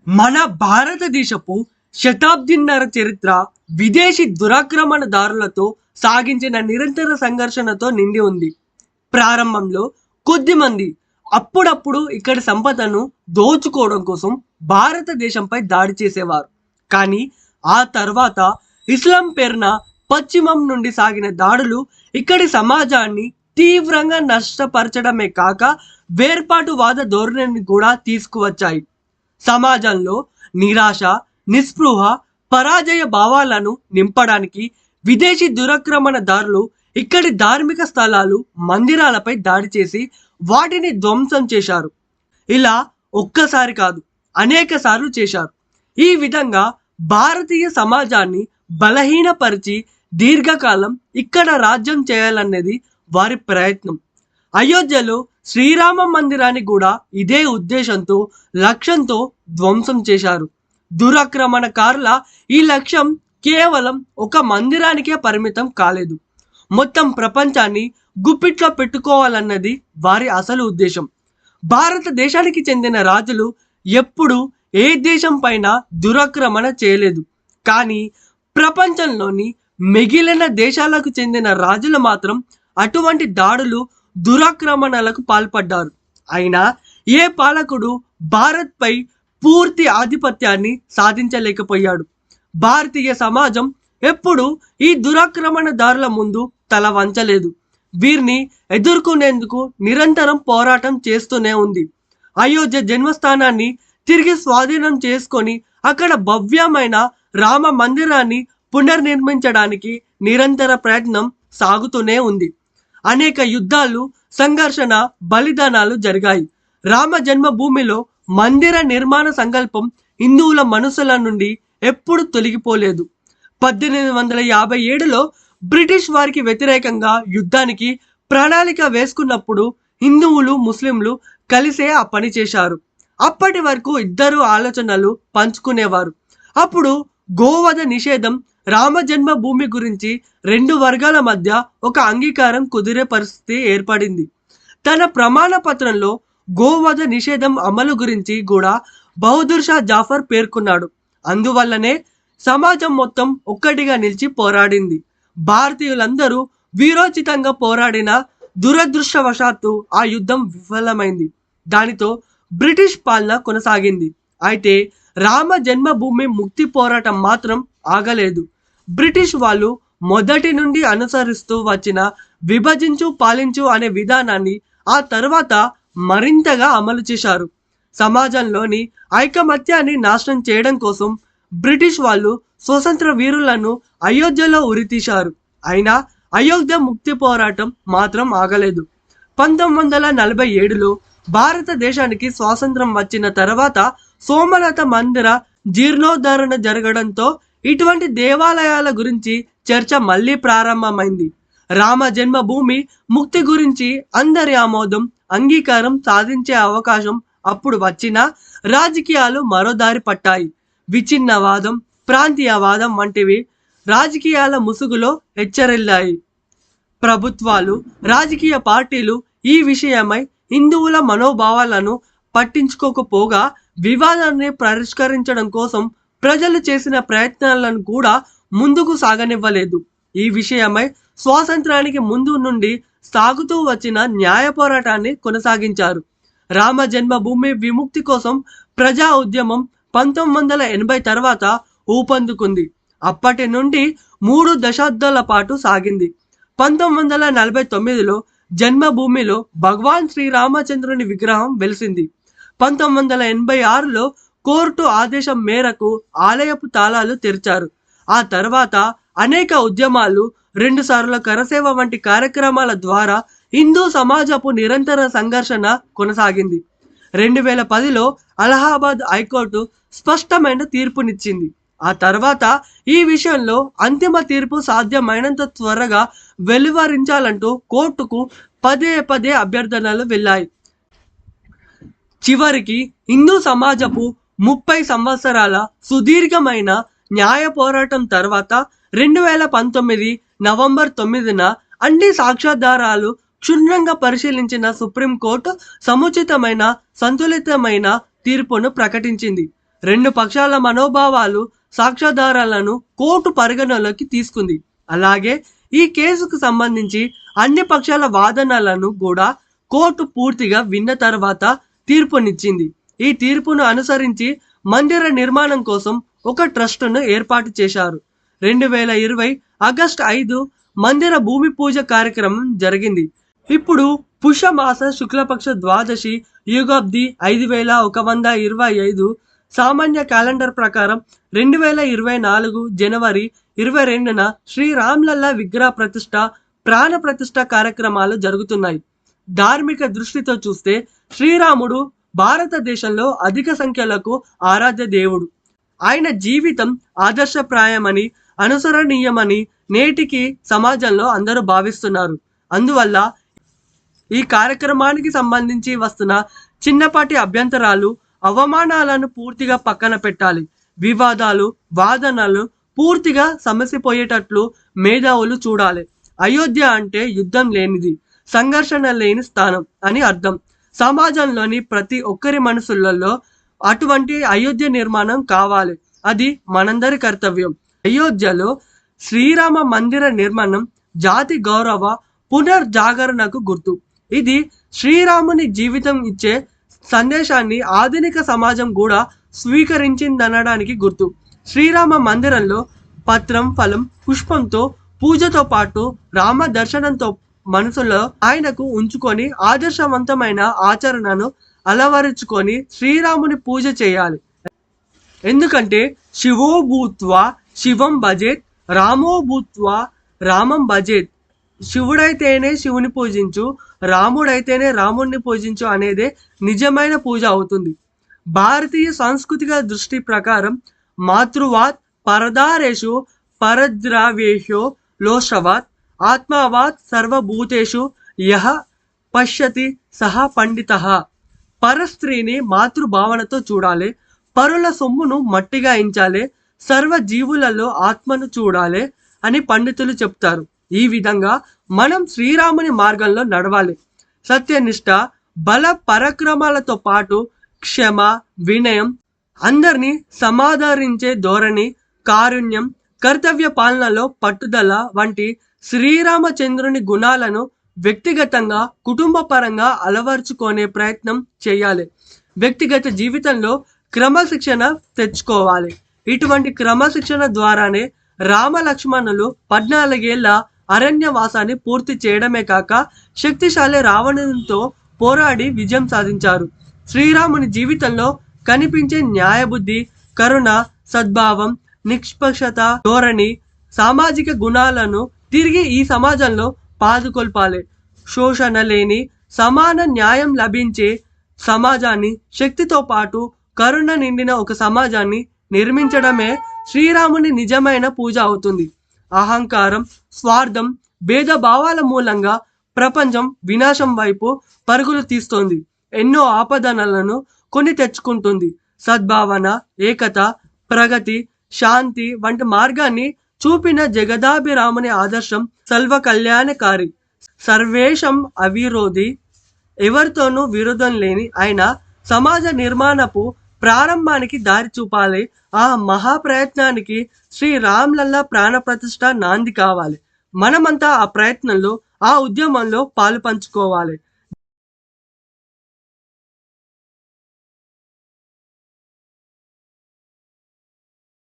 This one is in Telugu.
మన భారతదేశపు శతాబ్దిన్నర చరిత్ర విదేశీ దురాక్రమణదారులతో సాగించిన నిరంతర సంఘర్షణతో నిండి ఉంది. ప్రారంభంలో కొద్దిమంది అప్పుడప్పుడు ఇక్కడి సంపదను దోచుకోవడం కోసం భారతదేశంపై దాడి చేసేవారు. కానీ ఆ తర్వాత ఇస్లాం పేరున పశ్చిమం నుండి సాగిన దాడులు ఇక్కడి సమాజాన్ని తీవ్రంగా నష్టపరచడమే కాక వేర్పాటువాద ధోరణిని కూడా తీసుకువచ్చాయి. సమాజంలో నిరాశ, నిస్పృహ, పరాజయ భావాలను నింపడానికి విదేశీ దురాక్రమణదారులు ఇక్కడి ధార్మిక స్థలాలు, మందిరాలపై దాడి చేసి వాటిని ధ్వంసం చేశారు. ఇలా ఒక్కసారి కాదు, అనేక సార్లు చేశారు. ఈ విధంగా భారతీయ సమాజాన్ని బలహీనపరిచి దీర్ఘకాలం ఇక్కడ రాజ్యం చేయాలన్నది వారి ప్రయత్నం. అయోధ్యలో శ్రీరామ మందిరాన్ని కూడా ఇదే ఉద్దేశంతో, లక్ష్యంతో ధ్వంసం చేశారు. దురాక్రమణకారుల ఈ లక్ష్యం కేవలం ఒక మందిరానికే పరిమితం కాలేదు. మొత్తం ప్రపంచాన్ని గుప్పిట్లో పెట్టుకోవాలన్నది వారి అసలు ఉద్దేశం. భారతదేశానికి చెందిన రాజులు ఎప్పుడూ ఏ దేశం పైన దురాక్రమణ చేయలేదు. కానీ ప్రపంచంలోని మిగిలిన దేశాలకు చెందిన రాజులు మాత్రం అటువంటి దాడులు, దురాక్రమణలకు పాల్పడ్డారు. అయినా ఏ పాలకుడు భారత్పై పూర్తి ఆధిపత్యాన్ని సాధించలేకపోయాడు. భారతీయ సమాజం ఎప్పుడు ఈ దురాక్రమణదారుల ముందు తల వంచలేదు. వీరిని ఎదుర్కొనేందుకు నిరంతరం పోరాటం చేస్తూనే ఉంది. అయోధ్య జన్మస్థానాన్ని తిరిగి స్వాధీనం చేసుకొని అక్కడ భవ్యమైన రామ మందిరాన్ని పునర్నిర్మించడానికి నిరంతర ప్రయత్నం సాగుతూనే ఉంది. అనేక యుద్ధాలు, సంఘర్షణ, బలిదానాలు జరిగాయి. రామ జన్మభూమిలో మందిర నిర్మాణ సంకల్పం హిందువుల మనసుల నుండి ఎప్పుడు తొలగిపోలేదు. 1857లో బ్రిటిష్ వారికి వ్యతిరేకంగా యుద్ధానికి ప్రణాళిక వేసుకున్నప్పుడు హిందువులు, ముస్లింలు కలిసే ఆ పని చేశారు. అప్పటి వరకు ఇద్దరు ఆలోచనలు పంచుకునేవారు. అప్పుడు గోవధ నిషేధం, రామ జన్మభూమి గురించి రెండు వర్గాల మధ్య ఒక అంగీకారం కుదిరే పరిస్థితి ఏర్పడింది. తన ప్రమాణ పత్రంలో గోవధ నిషేధం అమలు గురించి కూడా బహదూర్ షా జాఫర్ పేర్కొన్నాడు. అందువల్లనే సమాజం మొత్తం ఒక్కటిగా నిలిచి పోరాడింది. భారతీయులందరూ వీరోచితంగా పోరాడిన దురదృష్టవశాత్తు ఆ యుద్ధం విఫలమైంది. దానితో బ్రిటిష్ పాలన కొనసాగింది. అయితే రామ జన్మభూమి ముక్తి పోరాటం మాత్రం ఆగలేదు. బ్రిటిష్ వాళ్ళు మొదటి నుండి అనుసరిస్తూ వచ్చిన విభజించు పాలించు అనే విధానాన్ని ఆ తర్వాత మరింతగా అమలు చేశారు. సమాజంలోని ఐకమత్యాన్ని నాశనం చేయడం కోసం బ్రిటిష్ వాళ్ళు స్వతంత్ర వీరులను అయోధ్యలో ఉరితీశారు. అయినా అయోధ్య ముక్తి పోరాటం మాత్రం ఆగలేదు. 1947లో భారతదేశానికి స్వాతంత్రం వచ్చిన తర్వాత సోమనాథ మందిర జీర్ణోద్ధరణ జరగడంతో ఇటువంటి దేవాలయాల గురించి చర్చ మళ్ళీ ప్రారంభమైంది. రామ జన్మభూమి ముక్తి గురించి అందరి ఆమోదం, అంగీకారం సాధించే అవకాశం అప్పుడు వచ్చినా రాజకీయాలు మరో దారి పట్టాయి. విచ్ఛిన్నవాదం, ప్రాంతీయవాదం వంటివి రాజకీయాల ముసుగులో హెచ్చరిల్లాయి. ప్రభుత్వాలు, రాజకీయ పార్టీలు ఈ విషయమై హిందువుల మనోభావాలను పట్టించుకోకపోగా వివాదాన్ని పరిష్కరించడం కోసం ప్రజలు చేసిన ప్రయత్నాలను కూడా ముందుకు సాగనివ్వలేదు. ఈ విషయమై స్వాతంత్రానికి ముందు నుండి సాగుతూ వచ్చిన న్యాయ పోరాటాన్ని కొనసాగించారు. రామ జన్మభూమి విముక్తి కోసం ప్రజా ఉద్యమం 1980 తర్వాత ఊపందుకుంది. అప్పటి నుండి 3 దశాబ్దాల పాటు సాగింది. 1949లో జన్మభూమిలో భగవాన్ శ్రీరామచంద్రుని విగ్రహం వెలిసింది. 1986లో కోర్టు ఆదేశం మేరకు ఆలయపు తాళాలు తెరిచారు. ఆ తర్వాత అనేక ఉద్యమాలు, 2 సార్ల కరసేవ వంటి కార్యక్రమాల ద్వారా హిందూ సమాజపు నిరంతర సంఘర్షణ కొనసాగింది. 2010లో అలహాబాద్ హైకోర్టు స్పష్టమైన తీర్పునిచ్చింది. ఆ తర్వాత ఈ విషయంలో అంతిమ తీర్పు సాధ్యమైనంత త్వరగా వెలువరించాలంటూ కోర్టుకు పదే అభ్యర్థనలు వెళ్ళాయి. చివరికి హిందూ సమాజపు 30 సంవత్సరాల సుదీర్ఘమైన న్యాయ పోరాటం తర్వాత 2019 నవంబర్ 9న అన్ని సాక్ష్యాధారాలు క్షుణ్ణంగా పరిశీలించిన సుప్రీంకోర్టు సముచితమైన, సంతులితమైన తీర్పును ప్రకటించింది. రెండు పక్షాల మనోభావాలు సాక్ష్యాధారాలను కోర్టు పరిగణలోకి తీసుకుంది. అలాగే ఈ కేసుకు సంబంధించి అన్ని పక్షాల వాదనలను కూడా కోర్టు పూర్తిగా విన్న తర్వాత తీర్పునిచ్చింది. ఈ తీర్పును అనుసరించి మందిర నిర్మాణం కోసం ఒక ట్రస్టును ఏర్పాటు చేశారు. 2020 ఆగస్టు 5 మందిర భూమి పూజ కార్యక్రమం జరిగింది. ఇప్పుడు పుష్యమాస శుక్లపక్ష ద్వాదశి యుగాబ్ది 5125 సామాన్య క్యాలెండర్ ప్రకారం 2024 జనవరి 22న శ్రీరామ్లల్లా విగ్రహ ప్రతిష్ట, ప్రాణ ప్రతిష్ట కార్యక్రమాలు జరుగుతున్నాయి. ధార్మిక దృష్టితో చూస్తే శ్రీరాముడు భారతదేశంలో అధిక సంఖ్యలకు ఆరాధ్య దేవుడు. ఆయన జీవితం ఆదర్శప్రాయమని, అనుసరణీయమని నేటికి సమాజంలో అందరూ భావిస్తున్నారు. అందువల్ల ఈ కార్యక్రమానికి సంబంధించి వస్తున్న చిన్నపాటి అభ్యంతరాలు, అవమానాలను పూర్తిగా పక్కన పెట్టాలి. వివాదాలు, వాదనలు పూర్తిగా సమసిపోయేటట్లు మేధావులు చూడాలి. అయోధ్య అంటే యుద్ధం లేనిది, సంఘర్షణ లేని స్థానం అని అర్థం. సమాజంలోని ప్రతి ఒక్కరి మనసులలో అటువంటి అయోధ్య నిర్మాణం కావాలి. అది మనందరి కర్తవ్యం. అయోధ్యలో శ్రీరామ మందిర నిర్మాణం జాతి గౌరవ పునర్జాగరణకు గుర్తు. ఇది శ్రీరాముని జీవితం ఇచ్చే సందేశాన్ని ఆధునిక సమాజం కూడా స్వీకరించిందనడానికి గుర్తు. శ్రీరామ మందిరంలో పత్రం, ఫలం, పుష్పంతో పూజతో పాటు రామ దర్శనంతో మనసులో ఆయనకు ఉంచుకొని ఆదర్శవంతమైన ఆచరణను అలవరుచుకొని శ్రీరాముని పూజ చేయాలి. ఎందుకంటే శివో భూత్వా శివం భజేత్, రామో భూత్వా రామం భజేత్. శివుడైతేనే శివుని పూజించు, రాముడైతేనే రాముడిని పూజించు అనేదే నిజమైన పూజ అవుతుంది. భారతీయ సాంస్కృతిక దృష్టి ప్రకారం మాతృవాత్ పరదారేషు పరద్రావ్యేషు లోషవాత్ ఆత్మవాత్ సర్వభూతేషు యహ పశ్యతి సహ పండితః. పరస్త్రీని మాతృభావనతో చూడాలి, పరుల సొమ్మును మట్టిగా ఎంచాలి, సర్వ జీవులలో ఆత్మను చూడాలి అని పండితులు చెప్తారు. ఈ విధంగా మనం శ్రీరాముని మార్గంలో నడవాలి. సత్యనిష్ట, బల పరాక్రమాలతో పాటు క్షమ, వినయం, అందరినీ సమాదరించే ధోరణి, కారుణ్యం, కర్తవ్య పాలనలో పట్టుదల వంటి శ్రీరామచంద్రుని గుణాలను వ్యక్తిగతంగా, కుటుంబ పరంగా అలవర్చుకునే ప్రయత్నం చేయాలి. వ్యక్తిగత జీవితంలో క్రమశిక్షణ తెచ్చుకోవాలి. ఇటువంటి క్రమశిక్షణ ద్వారానే రామ లక్ష్మణులు 14 ఏళ్ల అరణ్యవాసాన్ని పూర్తి చేయడమే కాక శక్తిశాలి రావణునితో పోరాడి విజయం సాధించారు. శ్రీరాముని జీవితంలో కనిపించే న్యాయబుద్ధి, కరుణ, సద్భావం, నిష్పక్షత ధోరణి, సామాజిక గుణాలను తిరిగి ఈ సమాజంలో పాదుకొల్పాలి. శోషణ లేని సమాన న్యాయం లభించే సమాజాన్ని, శక్తితో పాటు కరుణ నిండిన ఒక సమాజాన్ని నిర్మించడమే శ్రీరాముని నిజమైన పూజ అవుతుంది. అహంకారం, స్వార్థం, భేదభావాల మూలంగా ప్రపంచం వినాశం వైపు పరుగులు తీస్తోంది. ఎన్నో ఆపదనలను కొని తెచ్చుకుంటుంది. సద్భావన, ఏకత, ప్రగతి, శాంతి వంటి మార్గాన్ని చూపిన జగదాభిరాముని ఆదర్శం సర్వ కళ్యాణకారి, సర్వేషం అవిరోధి, ఎవరితోనూ విరోధం లేని ఆయన సమాజ నిర్మాణపు ప్రారంభానికి దారి చూపాలి. ఆ మహాప్రయత్నానికి శ్రీ రామ్లల్లా ప్రాణ ప్రతిష్ఠ నాంది కావాలి. మనమంతా ఆ ప్రయత్నంలో, ఆ ఉద్యమంలో పాలు పంచుకోవాలి.